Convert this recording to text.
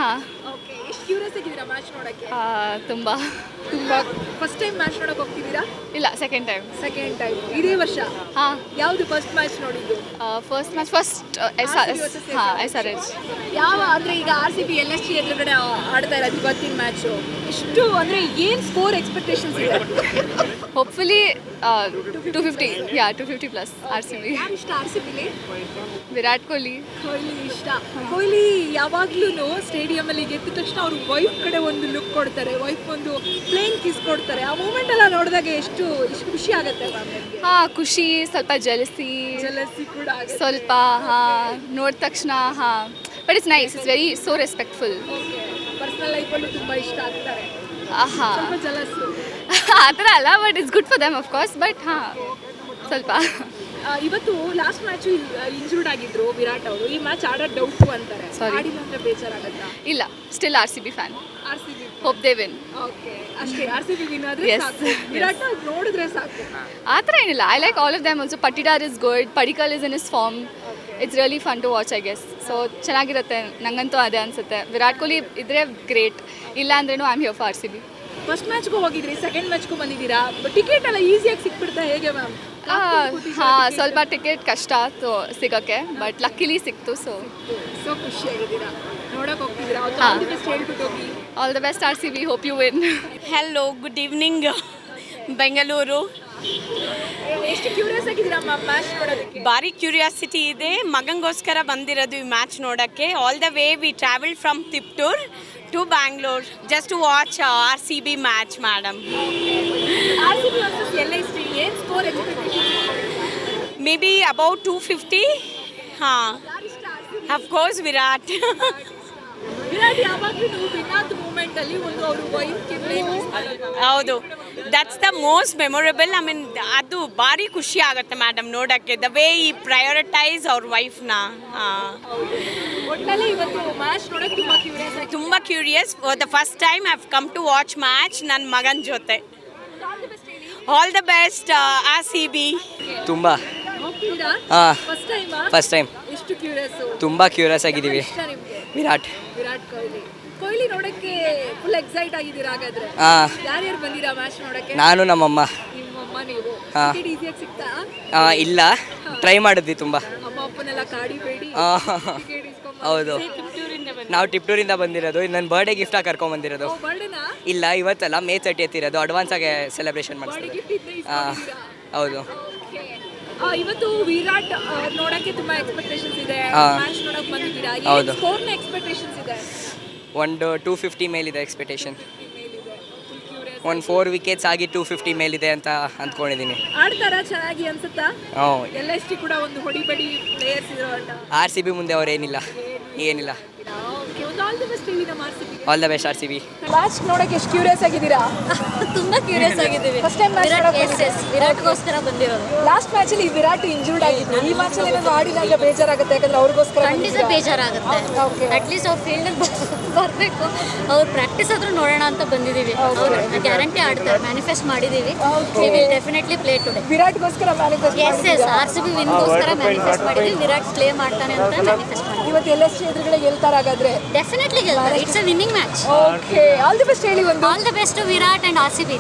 ಹಾಂ. ಓಕೆ, ಎಷ್ಟು ಕ್ಯೂರಿಯಸ್ ಆಗಿದ್ದೀರಾ ಮ್ಯಾಚ್ ನೋಡಕ್ಕೆ? ತುಂಬ. ತುಂಬಾ. ಫಸ್ಟ್ ಟೈಮ್ ಮ್ಯಾಚ್ ನೋಡಕ್ಕೆ ಹೋಗ್ತಿದ್ದೀರಾ? ಇಲ್ಲ, ಸೆಕೆಂಡ್ ಟೈಮ್. ಸೆಕೆಂಡ್ ಟೈಮ್ ಇದೇ ವರ್ಷ? ಹಾಂ. ಯಾವುದು ಫಸ್ಟ್ ಮ್ಯಾಚ್ ನೋಡಿದ್ದು? First match SRH. ಯಾವ ಅಂದರೆ ಈಗ RCB LSG ಎದುರುಗಡೆ ಆಡ್ತಾ ಇರೋದು ಇವತ್ತಿನ ಮ್ಯಾಚು. ಎಷ್ಟು ಅಂದರೆ ಏನು ಸ್ಕೋರ್ ಎಕ್ಸ್ಪೆಕ್ಟೇಷನ್ಸ್ ಇದೆ? ಹೋಪ್ಫುಲಿ 250. 250 plus RCB. ಯಾರು ಇಷ್ಟ RCBಲಿ? ವಿರಾಟ್ ಕೊಹ್ಲಿ. ಕೊಹ್ಲಿ ಇಷ್ಟ. ಕೊಹ್ಲಿ ಯಾವಾಗ್ಲೂ ಸ್ಟೇಡಿಯಮಲ್ಲಿ ಗೆದ್ದ ತಕ್ಷಣ ಅವ್ರ ವೈಫ್ ಕಡೆ ಒಂದು ಲುಕ್ ಕೊಡ್ತಾರೆ, ವೈಫ್ ಒಂದು ಪ್ಲೇನ್ ಕಿಸ್ ಕೊಡ್ತಾರೆ. ಆ ಮೂಮೆಂಟ್ ಎಲ್ಲ ನೋಡಿದಾಗ ಎಷ್ಟು ಖುಷಿ ಆಗುತ್ತೆ ಮ್ಯಾಮ್ ನಿಮಗೆ? ಹಾಂ, ಖುಷಿ, ಸ್ವಲ್ಪ ಜಲಸಿ ಕೂಡ ಆಗುತ್ತೆ ಸ್ವಲ್ಪ. ಹಾಂ, ನೋಡಿದ ತಕ್ಷಣ. ಹಾಂ, but it's nice, it's very so respectful. Okay, personal ಲೈಫಲ್ಲೂ ತುಂಬ ಇಷ್ಟ ಆಗ್ತಾರೆ, ಹಾಂ. ಸ್ವಲ್ಪ ಜಲಸ್ಸು ಆ ಥರ ಅಲ್ಲ, but it's good for them of course. But ಹಾಂ, ಸ್ವಲ್ಪ. ಇವತ್ತು ಲಾಸ್ಟ್ ಮ್ಯಾಚು ಇಂಜೂರ್ಡ್ ಆಗಿದ್ರು ವಿರಾಟ್ ಅವರು. ಈ ಮ್ಯಾಚ್ ಆಡೋದು ಡೌಟು ಅಂತಾರೆ. ಆಡಿಲ್ಲ ಅಂದ್ರೆ ಬೇಜಾರಾಗತ್ತಾ? ಇಲ್ಲ, still RCB fan. RCB hope they win. Okay, ಅಷ್ಟೇ. RCB ವಿನ್ ಆದ್ರೆ Yes. ಸಾಕು, ವಿರಾಟ್ ನೋಡಿದ್ರೆ ಸಾಕು. ಆ ಥರ ಏನಿಲ್ಲ. I like all of them also. Patidar is good, Padikkal is in is form. It's really fun to watch, I guess. So ಚೆನ್ನಾಗಿರುತ್ತೆ, ನಂಗಂತೂ ಅದೇ ಅನಿಸುತ್ತೆ. ವಿರಾಟ್ ಕೊಹ್ಲಿ ಇದ್ರೆ ಗ್ರೇಟ್, ಇಲ್ಲ ಅಂದ್ರೂ I am here for RCB. First ಮ್ಯಾಚ್ಗೂ ಹೋಗಿದ್ರಿ, ಸೆಕೆಂಡ್ ಮ್ಯಾಚ್ಗೂ ಬಂದಿದ್ದೀರಾ. ಟಿಕೆಟ್ ಎಲ್ಲ ಈಸಿಯಾಗಿ ಸಿಕ್ಬಿಡ್ತಾ ಹೇಗೆ ಮ್ಯಾಮ್? ಹಾಂ, ಸ್ವಲ್ಪ ಟಿಕೆಟ್ ಕಷ್ಟ ಸಿಗೋಕ್ಕೆ, ಬಟ್ ಲಕ್ಕಿಲಿ ಸಿಕ್ತು. ಸೊ ಖುಷಿಯಾಗಿದ್ದೀರಾ, ನೋಡೋಕೆ ಹೋಗ್ತಿದ್ದೀರಾ? ಹೇಳ್ಬಿಟ್ಟು ಹೋಗಿ. All the best RCB, hope you win. Hello, good evening Bengaluru. ಎಷ್ಟು ಕ್ಯೂರಿಯಸ್ ಆಗಿದ್ದೀರಾ ಮ್ಯಾಮ್ ಮ್ಯಾಚ್ ನೋಡೋದಕ್ಕೆ? ಭಾರಿ ಕ್ಯೂರಿಯಾಸಿಟಿ ಇದೆ, ಮಗಂಗೋಸ್ಕರ ಬಂದಿರೋದು ಈ ಮ್ಯಾಚ್ ನೋಡೋಕ್ಕೆ. All the way we travel from Tiptur to Bangalore just to watch RCB match madam. RCB versus LSG ಏನು score expectation? Maybe about 250. ಹಾಂ, ಅಫ್ಕೋರ್ಸ್ ವಿರಾಟ್. ವಿರಾಟ್ ಯಾವಾಗಲೂ ವಿನಾತ್ ಮೂಮೆಂಟ್ ಅಲ್ಲಿ ಒಂದು ಅವರು ವೈಫ್ಗೆ ಹೌದು, that's the most memorable. I mean, ಅದು ಭಾರಿ ಖುಷಿ ಆಗುತ್ತೆ ಮೇಡಮ್ ನೋಡೋಕ್ಕೆ, ದ ವೇ ಈ ಪ್ರಯೋರಿಟೈಸ್ ಅವ್ರ ವೈಫ್ನ. ಒಟ್ಟಲ್ಲಿ ಇವತ್ತು ಮ್ಯಾಚ್ ನೋಡೋಕೆ ತುಂಬ curious. For the first time I have come to watch match ನನ್ನ ಮಗನ ಜೊತೆ. All the best RCB. ತುಂಬ. ಹಾಂ, ಫಸ್ಟ್ ಟೈಮ್. ಎಷ್ಟು ಕ್ಯೂರಿಯಸ್? ತುಂಬ ಕ್ಯೂರಿಯಸ್ ಆಗಿದ್ದೀವಿ. ವಿರಾಟ್ ಕೊಹ್ಲಿ. ಕೊಹ್ಲಿ ನೋಡಕ್ಕೆ ಫುಲ್ ಎಕ್ಸೈಟ್ ಆಗಿದ್ದೀರಾ ಹಾಗಾದ್ರೆ? ಹಾಂ. ಯಾರ್ಯಾರು ಬಂದಿರಾ ಮ್ಯಾಚ್ ನೋಡಕ್ಕೆ? ನಾನು, ನಮ್ಮಮ್ಮ. ನಿಮ್ಮಮ್ಮ, ನೀವು? ಹಾಂ. ಟಿಕೆಟ್ ಈಸಿಯಾಗಿ ಸಿಗ್ತಾ? ಇಲ್ಲ, ಟ್ರೈ ಮಾಡಿದ್ವಿ ತುಂಬ. ಅಮ್ಮ ಅಪ್ಪನೆಲ್ಲ ಕಾಡಿಬೇಡಿ. ಟಿಕೆಟ್ ಇಸ್ಕೊಂಬ. ಹೌದು, ನಾವು ಟಿಪ್ಟೂರಿಂದ ಬಂದಿರೋದು. ನನ್ನ ಬರ್ಡೇ ಗಿಫ್ಟಾಗಿ ಕರ್ಕೊಂಬಂದಿರೋದು. ಬರ್ಡೇನಾ? ಇಲ್ಲ, ಇವತ್ತಲ್ಲ, May 30th ಇರೋದು. ಅಡ್ವಾನ್ಸ್ ಆಗಿ ಸೆಲೆಬ್ರೇಷನ್ ಬರ್ಡೇ ಮಾಡಿಸ್ತೀವಿ. ಗಿಫ್ಟ್ ಇದ್ದೇ ಇಸ್ಕೊಂಡಿದ್ದೀರಾ? ಹೌದು. ಇವತ್ತು ವಿರಾಟ್ ನೋಡಕ್ಕೆ ತುಂಬಾ ಎಕ್ಸ್ಪೆಕ್ಟೇಷನ್ಸ್ ಇದೆ. ಹಾಂ. ಮ್ಯಾಚ್ ನೋಡಕ್ಕೆ ಬಂದಿದ್ದೀರಾ, ಹೌದು. ಸ್ಕೋರ್ನ ಎಕ್ಸ್ಪೆಕ್ಟೇಷನ್ಸ್ ಇದೆ? ಒಂದು 250 ಮೇಲಿದೆ ಎಕ್ಸ್ಪೆಕ್ಟೇಷನ್. ಒಂದು 4 ವಿಕೆಟ್ಸ್ ಆಗಿ 250 ಮೇಲಿದೆ ಅಂತ ಅಂದ್ಕೊಂಡಿದ್ದೀನಿ. ಆಡ್ತಾರ ಚೆನ್ನಾಗಿ ಅನ್ಸುತ್ತಾ? ಹ್ಞೂ. LSG ಕೂಡ ಒಂದು ಹೊಡಿಬಡಿ ಪ್ಲೇಯರ್ಸ್ ಇರೋ ಅಂತ. RCB ಮುಂದೆ ಅವ್ರೇನಿಲ್ಲ, ಏನಿಲ್ಲ. ಓಕೆ, ಒಂದು ಆಲ್ ದಿ ಬೆಸ್ಟ್ ಹೇಳಿ ನಮ್ಮ RCB. All the best RCB. Match ನೋಡಕ್ಕೆ ಎಷ್ಟು ಕ್ಯೂರಿಯಸ್ ಆಗಿದ್ದೀರಾ? ತುಂಬಾ ಕ್ಯೂರಿಯಸ್ ಆಗಿದ್ದೀವಿ. ಫಸ್ಟ್ ಟೈಮ್ ವಿರಾಟ್ಗೋಸ್ಕರ ಬಂದಿರೋದು. ಲಾಸ್ಟ್ ಮ್ಯಾಚ್ ಅಲ್ಲಿ ವಿರಾಟ್ ಇಂಜೂರ್ಡ್ ಆಗಿದ್ರು. ಈ ಮ್ಯಾಚ್ ಅಲ್ಲಿ ಏನಾದ್ರು ಆಡಿದಾಗ ಬೇಜಾರಾಗುತ್ತೆ, ಯಾಕಂದ್ರೆ ಅವ್ರಿಗೋಸ್ಕರ ಖಂಡಿತ ಬೇಜಾರಾಗುತ್ತೆ. ಅಟ್ಲೀಸ್ಟ್ ಅವ್ರ ಫೀಲ್ಡ್ ಬರಬೇಕು, ಅವ್ರ ಪ್ರಾಕ್ಟೀಸ್ ಆದ್ರೂ ನೋಡೋಣ ಅಂತ ಬಂದಿದ್ದೀವಿ. ಗ್ಯಾರಂಟಿ ಆಡ್ತಾರೆ, ಮ್ಯಾನಿಫೆಸ್ಟ್ ಮಾಡಿದ್ದೀವಿ. We will definitely play today. ವಿರಾಟ್ಗೋಸ್ಕರ ಮ್ಯಾನಿಫೆಸ್ಟ್. ಎಸ್ RCB ವಿನ್ಗೋಸ್ಕರ ಮ್ಯಾನಿಫೆಸ್ಟ್ ಮಾಡಿದ್ದೀವಿ. ವಿರಾಟ್ ಪ್ಲೇ ಮಾಡ್ತಾನೆ ಅಂತ ಮ್ಯಾನಿಫೆಸ್ಟ್ ಮಾಡಿದ್ದೀವಿ. ಇವತ್ತು LSG ಎದುರುಗಡೆ ಗೆಲ್ತಾರೆ ಹಾಗಾದ್ರೆ? ಡೆಫಿನೆಟ್ಲಿ ಗೆಲ್ತಾರೆ. It's a winning match. Okay, all the best ಹೇಳಿ ಒಂದು. All the best Virat and RCB.